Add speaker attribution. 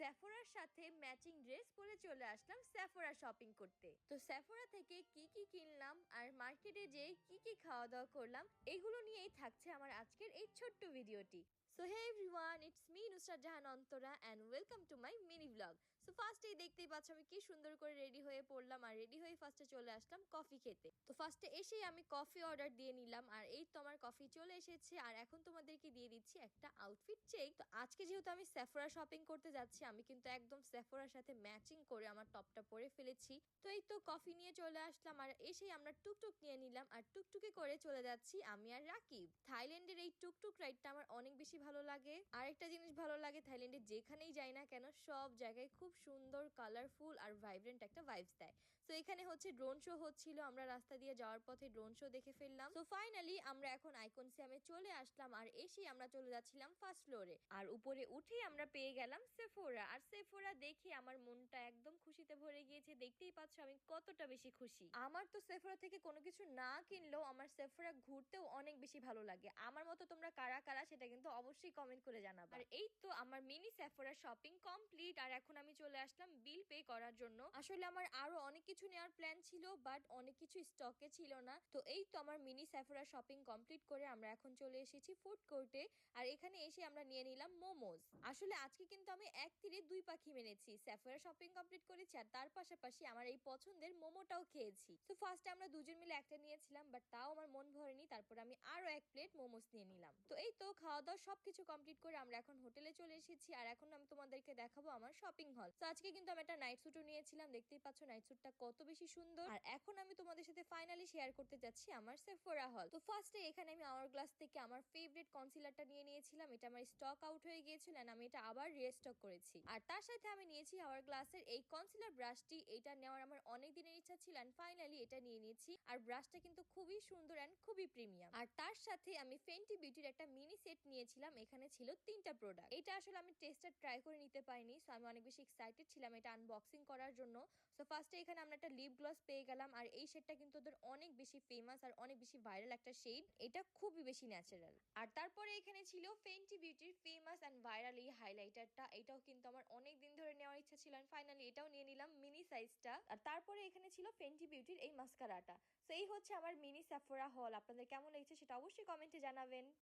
Speaker 1: সেফোরার সাথে matching dress পরে চলে আসলাম সেফোরা শপিং করতে। তো সেফোরা থেকে কি কি কিনলাম আর মার্কেটে যেয়ে কি কি খাওয়া দাওয়া করলাম এগুলো নিয়েই থাকছে আমার আজকের এই ছোট্ট ভিডিওটি। So hey everyone, it's me Nusrat Jahan Antara and welcome to my mini blog. So ফার্স্টেই দেখতেই পাচ্ছ আমি কি সুন্দর করে রেডি হয়ে পড়লাম, আর রেডি হয়ে ফার্স্টে চলে আসলাম কফি খেতে। তো ফার্স্টে এসেই আমি কফি অর্ডার দিয়ে নিলাম, আর এই তো আমার কফি চলে এসেছে। আর এখন তোমাদেরকে দিয়ে দিচ্ছি একটা আউটফিট চেক। তো আজকে যেহেতু আমি সেফোরা শপিং করতে যাচ্ছি, আমি কিন্তু একদম সেফোরার সাথে ম্যাচিং করে আমার টপটা পরে ফেলেছি। তো এই তো কফি নিয়ে চলে আসলাম, আর এসেই আমরা টুকটুক নিয়ে নিলাম, আর টুকটুকে করে চলে যাচ্ছি আমি আর রাকিব। থাইল্যান্ডের এই টুকটুক রাইডটা আমার অনেক বেশি ভালো লাগে। আর একটা জিনিস ভালো লাগে, থাইল্যান্ডে যেখানেই যাই না কেন সব জায়গায় খুব সুন্দর, কালারফুল আর ভাইব্রেন্ট একটা ভাইবস দেয়। তো এখানে হচ্ছে ড্রোন শো হচ্ছিল, আমরা রাস্তা দিয়ে যাওয়ার পথে ড্রোন শো দেখে ফেললাম। তো ফাইনালি আমরা এখন আইকনসিয়ামে চলে আসলাম, আর এসেই আমরা চলে যাচ্ছিলাম ফার্স্ট ফ্লোরে। আর উপরে উঠেই আমরা পেয়ে গেলাম সেফোরা। আর সেফোরা দেখে আমার মনটা একদম খুশিতে ভরে গিয়েছে। দেখতেই পাচ্ছ আমি কতটা বেশি খুশি। আমার তো সেফোরা থেকে কোনো কিছু না কিনলেও আমার সেফোরা ঘুরতেও অনেক বেশি ভালো লাগে। আমার মতো তোমরা কারা কারা সেটা কিন্তু অবশ্যই কমেন্ট করে জানাবে। আর এই তো আমার মিনি সেফোরা শপিং কমপ্লিট, আর এখন আমি চলে আসলাম বিল পে করার জন্য। আসলে আমার আরো অনেক কিছু নেওয়ার প্ল্যান ছিল, বাট অনেক কিছু স্টকে ছিল না। তো এই তো আমার মিনি সেফোরা শপিং কমপ্লিট করে আমরা এখন চলে এসেছি ফুড কোর্টে। আর এখানে এসে আমরা নিয়ে নিলাম মোমোজ। আসলে আজকে কিন্তু আমি এক তীরে দুই পাখি মেরেছি, সেফোরা শপিং কমপ্লিট করেছি আর তার পাশাপাশি আমার এই পছন্দের মোমোটাও খেয়েছি। তো ফার্স্টে আমরা দুজন মিলে একটা নিয়েছিলাম, বাট তাও আমার মন ভরেনি। তারপর আমি আরো এক প্লেট মোমোস নিয়ে নিলাম। তো এই তো খাওয়া দাওয়া সবকিছু কমপ্লিট করে আমরা এখন হোটেলে চলে এসেছি, আর এখন আমি তোমাদেরকে দেখাবো আমার শপিং হল। তো আজকে কিন্তু আমি একটা নাইট স্যুটও নিয়েছিলাম, দেখতেই পাচ্ছ নাইট স্যুটটা কত বেশি সুন্দর। আর এখন আমি তোমাদের সাথে ফাইনালি শেয়ার করতে যাচ্ছি আমার সেফোরা হল। তো ফার্স্টে এখানে আমি আওয়ার গ্লাস থেকে আমার ফেভারিট কনসিলারটা নিয়ে নিয়েছিলাম। এটা আমার স্টক আউট হয়ে গিয়েছিল, আমি এটা আবার রিস্টক করেছি। আর তার সাথে আমি নিয়েছি আওয়ার গ্লাসের এই কনসিলার ব্রাশটি। এটা নেওয়ার আমার অনেক দিনের ইচ্ছা ছিল, ফাইনালি এটা নিয়ে নিয়েছি। আর ব্রাশটা কিন্তু খুবই সুন্দর এন্ড খুবই প্রিমিয়াম। আর তার সাথে আমি ফেন্টি বিউটির একটা মিনি সেট নিয়েছিলাম, এখানে ছিল 3টা প্রোডাক্ট। এটা আসলে আমি টেস্টার ট্রাই করে নিতে পারিনি, সো আমি অনেক বেশি এক্সাইটেড ছিলাম এটা আনবক্সিং করার জন্য। সো ফার্স্টে এখানে আমরা একটা লিপ গ্লস পেয়ে গেলাম, আর এই শেডটা কিন্তু ওদের অনেক বেশি ফেমাস আর অনেক বেশি ভাইরাল একটা শেড। এটা খুবই বেশি ন্যাচারাল। আর তারপরে এখানে ছিল ফেন্টি বিউটির ফেমাস এন্ড ভাইরাল এই হাইলাইটারটা। এটাও কিন্তু আমার অনেক দিন ধরে নেওয়ার ইচ্ছা ছিল, ফাইনালি এটাও নিয়ে নিলাম মিনি সাইজটা। আর তারপরে এখানে ছিল ফেন্টি বিউটির এই মাস্কারাটা। সো এই হচ্ছে আমার মিনি সেফোরা হল। আপনাদের কেমন লেগেছে সেটা অবশ্যই কমেন্টে জানাবেন।